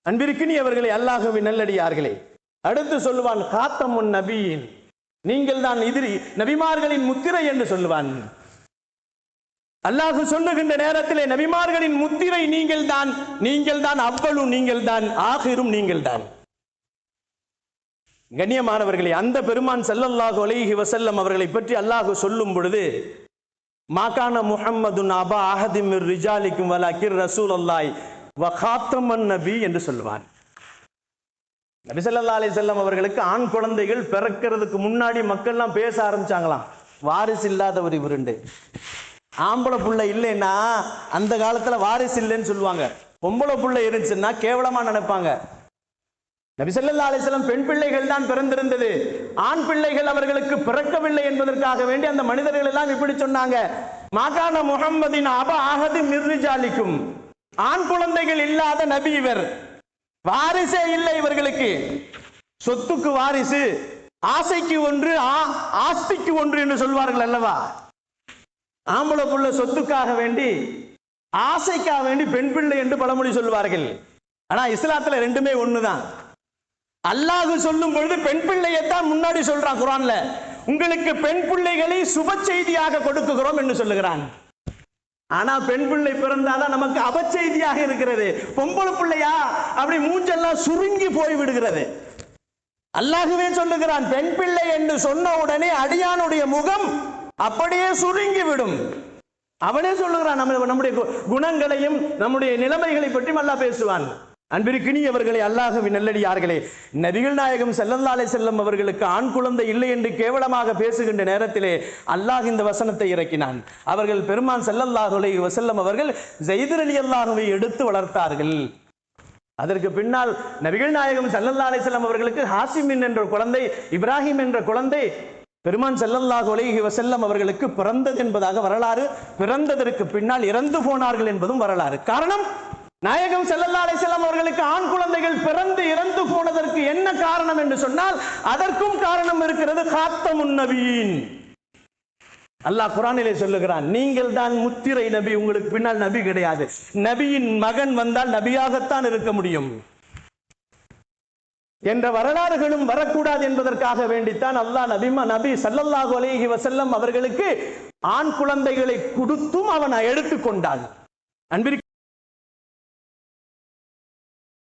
அன்பிற்கினியவர்களே, அல்லாஹ்வின் நல்லடியார்களே, அடுத்து சொல்லுவான் காத்தமுன் நபியின், நீங்கள் தான் எதிரி நபிமார்களின் முத்திரை என்று சொல்லுவான். அல்லாஹ் சொல்லுகின்ற நேரத்திலே நபிமார்களின் முத்திரை நீங்கள் தான் அவ்வளும் நீங்கள் தான் ஆகிரும் நீங்கள் தான். கண்ணியமானவர்களே, அந்த பெருமான் ஸல்லல்லாஹு அலைஹி வஸல்லம் அவர்களை பற்றி அல்லாஹ் சொல்லும் பொழுது மாகான முஹம்மதுன் அபா அஹதிம் மிர் ரிஜாலிக்கும் வலாக்கிர் ரசூலுல்லாஹி வ காத்தமன் நபி என்று சொல்லுவான். நபி ஸல்லல்லாஹு அலைஹி வஸல்லம் அவர்களுக்கு ஆண் குழந்தைகள் பிறக்கிறதுக்கு முன்னாடி மக்கள்லாம் பேச ஆரம்பிச்சாங்களாம், வாரிசு இல்லாதவர் இவருண்டு. ஆம்பளை புள்ள இல்லைன்னா அந்த காலத்துல வாரிசு இல்லைன்னு சொல்லுவாங்க. பொம்பளை புள்ள இருந்துச்சுன்னா கேவலமா நினைப்பாங்க. நபி ஸல்லல்லாஹு அலைஹி வஸல்லம் பெண் பிள்ளைகள் தான் பிறந்திருந்தது, ஆண் பிள்ளைகள் அவர்களுக்கு பிறக்கவில்லை என்பதற்காக வேண்டி அந்த மனிதர்கள் எல்லாம் இப்படி சொன்னாங்க, மாகான முஹம்மதின் அபா அஹதி மிர் ரிஜாலிக்கும், ஆண் குழந்தைகள் இல்லாத நபி இவர், வாரிசே இல்லை இவர்களுக்கு, சொத்துக்கு வாரிசு, ஆசைக்கு ஒன்று ஆஸ்திக்கு ஒன்று என்று சொல்வார்கள் அல்லவா. ஆம்பளை புள்ள சொத்துக்காக வேண்டி ஆசைக்காக வேண்டி பெண் பிள்ளை என்று பழமொழி சொல்வார்கள். ஆனா இஸ்லாத்துல ரெண்டுமே ஒண்ணுதான். அல்லாஹ் சொல்லும் பொழுது பெண் பிள்ளையைத்தான் முன்னாடி சொல்றான் குர்ஆன்ல, உங்களுக்கு பெண் பிள்ளைகளை சுப செய்தியாக கொடுக்குகிறோம் என்று சொல்லுகிறான். ஆனா பெண் பிள்ளை பிறந்தாதான் நமக்கு அபச்செய்தியாக இருக்கிறது. பொம்பளை பிள்ளையா அப்படி மூஞ்செல்லாம் சுருங்கி போய் விடுகிறது. அல்லாஹ்வே சொல்லுகிறான், பெண் பிள்ளை என்று சொன்ன உடனே அடியானுடைய முகம் அப்படியே சுருங்கி விடும். அவனே சொல்லுகிறான், நம்முடைய குணங்களையும் நம்முடைய நிலைமைகளை பற்றியும் அல்லாஹ் பேசுவான். அன்பிற்கினியவர்களே, அல்லாஹ்வின் நல்லடியார்களே, நபிகள் நாயகம் ஸல்லல்லாஹு அலைஹி வஸல்லம் அவர்களுக்கு ஆண் குழந்தை இல்லை என்று கேவலமாக பேசுகின்ற நேரத்திலே அல்லாஹ் இந்த வசனத்தை இறக்கினான். அவர்கள் பெருமான் ஸல்லல்லாஹு அலைஹி வஸல்லம் அவர்கள் ஸைத் ரலியல்லாஹுவை எடுத்து வளர்த்தார்கள். அதற்கு பின்னால் நபிகள் நாயகம் ஸல்லல்லாஹு அலைஹி வஸல்லம் அவர்களுக்கு ஹாசிமின் என்ற குழந்தை, இப்ராஹிம் என்ற குழந்தை பெருமான் ஸல்லல்லாஹு அலைஹி வஸல்லம் அவர்களுக்கு பிறந்தது என்பதாக வரலாறு. பிறந்ததற்கு பின்னால் இறந்து போனார்கள் என்பதும் வரலாறு. காரணம், நாயகம் ஸல்லல்லாஹு அலைஹி வஸல்லம் அவர்களுக்கு ஆண் குழந்தைகள் பிறந்து இறந்து போனதற்கு என்ன காரணம் என்று சொன்னால் அதற்கும் காரணம் இருக்கிறது. காத்தமுன் நபியின், அல்லாஹ் குர்ஆனிலே சொல்லுகிறான், நீங்கள் தான் முத்திரை நபி, உங்களுக்கு பின்னால் நபி கிடையாது. நபியின் மகன் வந்தால் நபியாகத்தான் இருக்க முடியும் என்ற வரலாறுகளும் வரக்கூடாது என்பதற்காக வேண்டித்தான் அல்லாஹ் நபி ஸல்லல்லாஹு அலைஹி வஸல்லம் அவர்களுக்கு ஆண் குழந்தைகளை கொடுத்தும் அவன் எடுத்துக்கொண்டான். அன்பிற்கு